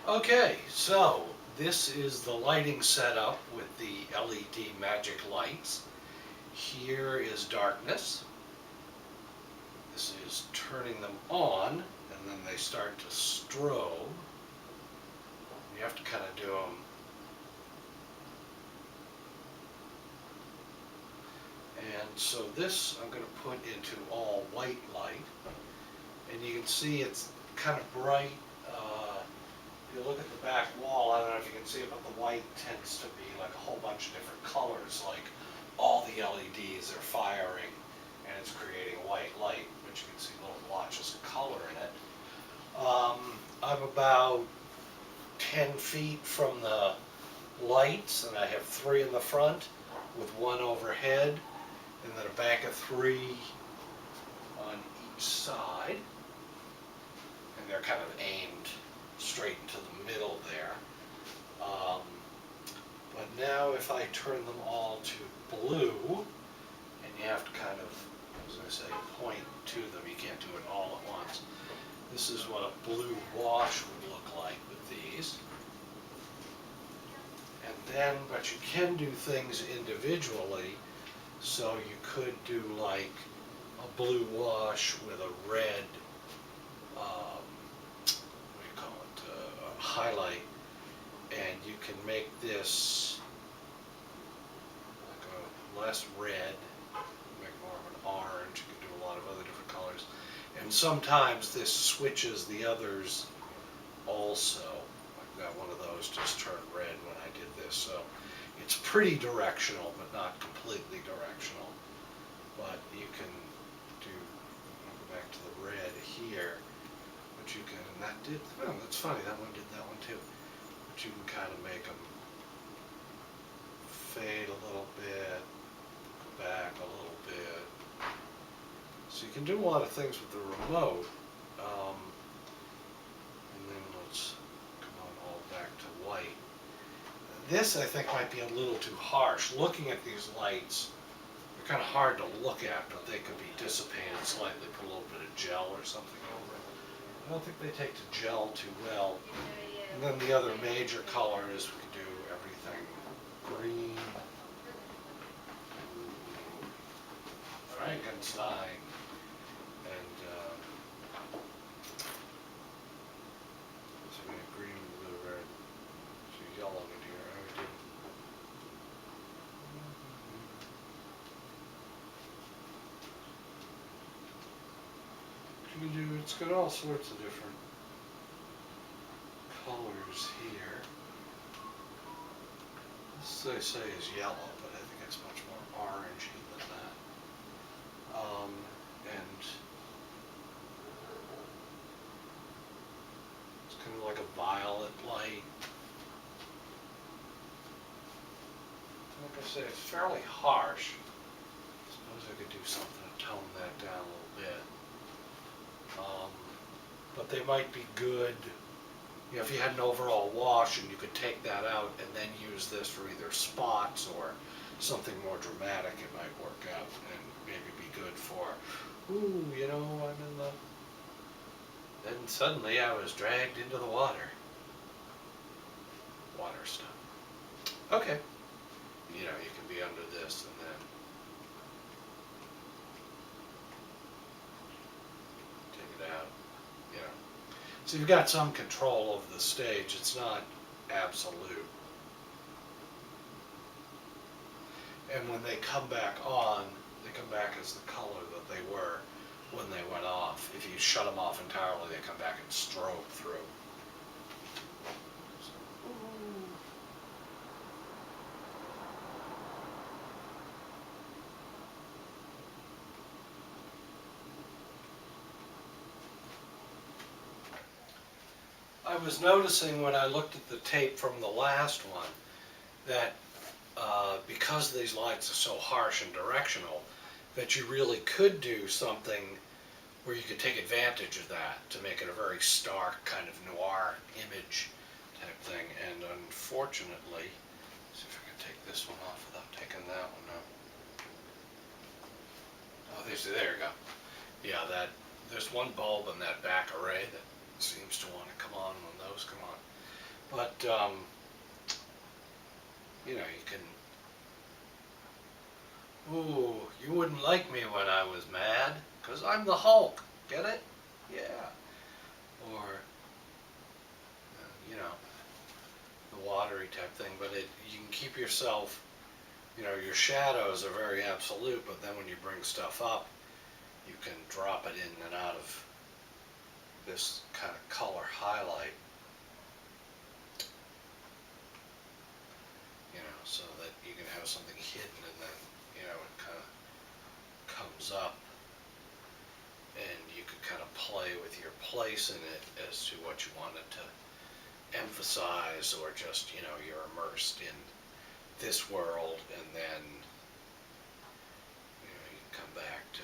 Okay, so this is the lighting setup with the LED magic lights. Here is darkness. This is turning them on, and then they start to strobe. You have to kind of do them. And so this I'm going to put into all white light, and you can see it's kind of bright. If you look at the back wall, I don't know if you can see it, but the white tends to be like a whole bunch of different colors, like all the LEDs are firing and it's creating white light, but you can see little blotches of color in it. I'm about 10 feet from the lights, and I have 3 in the front with 1 overhead, and then a bank of 3 on each side, and they're kind of aimed straight into the middle there. But now if I turn them all to blue, and you have to kind of, as I say, point to them, you can't do it all at once. This is what a blue wash would look like with these. And then, but you can do things individually, so you could do like a blue wash with a red, what do you call it, highlight, and you can make this like a less red, make more of an orange. You can do a lot of other different colors, and sometimes this switches the others also. I've got one of those just turned red when I did this, so it's pretty directional but not completely directional. But you can do, I'll go back to the red here, but you can, and that did, oh, that's funny, that one did that one too. But you can kind of make them fade a little bit, go back a little bit. So you can do a lot of things with the remote. And then let's come on all back to white. This I think might be a little too harsh. Looking at these lights, they're kind of hard to look at, but they could be dissipated slightly, put a little bit of gel or something over it. I don't think they take to gel too well. And then the other major color is we could do everything green, Frankenstein, and so we have green, blue, red, so yellow in here. I would do. You can do, it's got all sorts of different colors here. This they say is yellow, but I think it's much more orangey than that. And it's kind of like a violet light. Like I say, it's fairly harsh. I suppose I could do something to tone that down a little bit. But they might be good, you know, if you had an overall wash and you could take that out and then use this for either spots or something more dramatic, it might work out and maybe be good for, ooh, you know, I'm in the, then suddenly I was dragged into the water stuff. Okay, you know, you can be under this and then take it out, you know. So you've got some control over the stage, it's not absolute. And when they come back on, they come back as the color that they were when they went off. If you shut them off entirely, they come back and strobe through. I was noticing when I looked at the tape from the last one that because these lights are so harsh and directional, that you really could do something where you could take advantage of that to make it a very stark kind of noir image type thing. And unfortunately, let's see if I can take this one off without taking that one out. Oh, there you go. Yeah, there's one bulb in that back array that seems to want to come on when those come on. you know, you can, ooh, you wouldn't like me when I was mad, 'cause I'm the Hulk, get it? Yeah. Or, you know, the watery type thing, but you can keep yourself, you know, your shadows are very absolute, but then when you bring stuff up, you can drop it in and out of this kind of color highlight, you know, so that you can have something hidden and then, you know, it kind of comes up and you could kind of play with your place in it as to what you wanted to emphasize, or just, you know, you're immersed in this world, and then, you know, you come back to